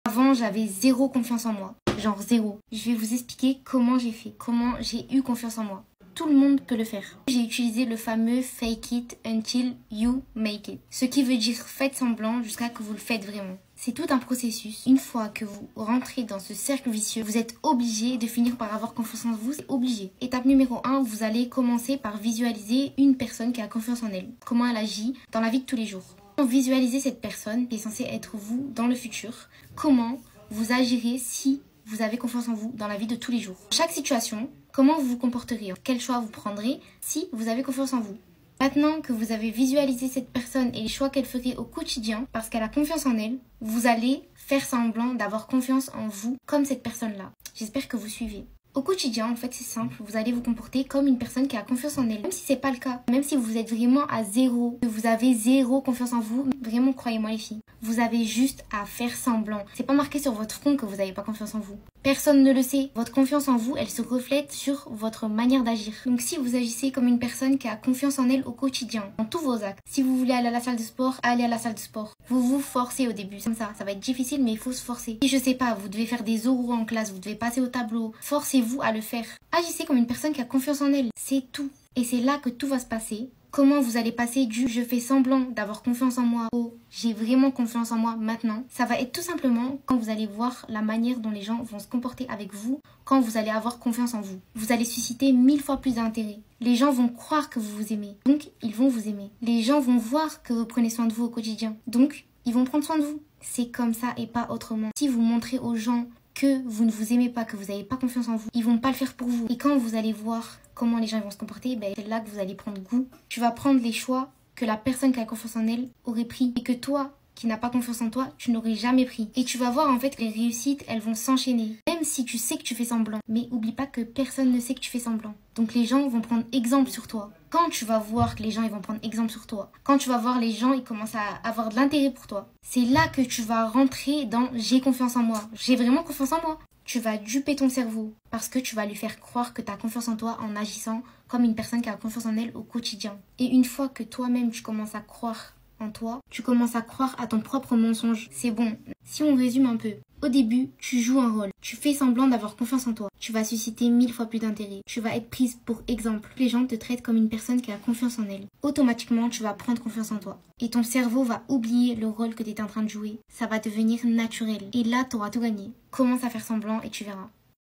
Avant, j'avais zéro confiance en moi. Genre zéro. Je vais vous expliquer comment j'ai fait, comment j'ai eu confiance en moi. Tout le monde peut le faire. J'ai utilisé le fameux fake it until you make it. Ce qui veut dire faites semblant jusqu'à que vous le faites vraiment. C'est tout un processus. Une fois que vous rentrez dans ce cercle vicieux, vous êtes obligé de finir par avoir confiance en vous. C'est obligé. Étape numéro 1, vous allez commencer par visualiser une personne qui a confiance en elle. Comment elle agit dans la vie de tous les jours. Visualisez cette personne qui est censée être vous dans le futur. Comment vous agirez si vous avez confiance en vous dans la vie de tous les jours. Chaque situation, comment vous vous comporterez, quel choix vous prendrez si vous avez confiance en vous. Maintenant que vous avez visualisé cette personne et les choix qu'elle ferait au quotidien, parce qu'elle a confiance en elle, vous allez faire semblant d'avoir confiance en vous comme cette personne-là. J'espère que vous suivez. Au quotidien, en fait, c'est simple. Vous allez vous comporter comme une personne qui a confiance en elle. Même si c'est pas le cas. Même si vous êtes vraiment à zéro, que vous avez zéro confiance en vous. Vraiment, croyez-moi les filles. Vous avez juste à faire semblant. C'est pas marqué sur votre front que vous n'avez pas confiance en vous. Personne ne le sait. Votre confiance en vous, elle se reflète sur votre manière d'agir. Donc si vous agissez comme une personne qui a confiance en elle au quotidien, dans tous vos actes. Si vous voulez aller à la salle de sport, allez à la salle de sport. Vous vous forcez au début. Comme ça va être difficile, mais il faut se forcer. Si je sais pas, vous devez faire des oraux en classe, vous devez passer au tableau. Forcez-vous à le faire. Agissez comme une personne qui a confiance en elle. C'est tout. Et c'est là que tout va se passer. Comment vous allez passer du je fais semblant d'avoir confiance en moi au j'ai vraiment confiance en moi maintenant. Ça va être tout simplement quand vous allez voir la manière dont les gens vont se comporter avec vous quand vous allez avoir confiance en vous. Vous allez susciter 1000 fois plus d'intérêt. Les gens vont croire que vous vous aimez. Donc, ils vont vous aimer. Les gens vont voir que vous prenez soin de vous au quotidien. Donc, ils vont prendre soin de vous. C'est comme ça et pas autrement. Si vous montrez aux gens que vous ne vous aimez pas, que vous n'avez pas confiance en vous, ils vont pas le faire pour vous. Et quand vous allez voir comment les gens vont se comporter, c'est là que vous allez prendre goût. Tu vas prendre les choix que la personne qui a confiance en elle aurait pris et que toi, qui n'as pas confiance en toi, tu n'aurais jamais pris. Et tu vas voir en fait que les réussites, elles vont s'enchaîner. Même si tu sais que tu fais semblant. Mais oublie pas que personne ne sait que tu fais semblant. Donc les gens vont prendre exemple sur toi. Quand tu vas voir que les gens ils vont prendre exemple sur toi, quand tu vas voir les gens ils commencent à avoir de l'intérêt pour toi, c'est là que tu vas rentrer dans j'ai confiance en moi. J'ai vraiment confiance en moi. Tu vas duper ton cerveau parce que tu vas lui faire croire que tu as confiance en toi en agissant comme une personne qui a confiance en elle au quotidien. Et une fois que toi-même tu commences à croire en toi, tu commences à croire à ton propre mensonge. C'est bon. Si on résume un peu, au début, tu joues un rôle. Tu fais semblant d'avoir confiance en toi. Tu vas susciter 1000 fois plus d'intérêt. Tu vas être prise pour exemple. Les gens te traitent comme une personne qui a confiance en elle. Automatiquement, tu vas prendre confiance en toi. Et ton cerveau va oublier le rôle que tu étais en train de jouer. Ça va devenir naturel. Et là, tu auras tout gagné. Commence à faire semblant et tu verras.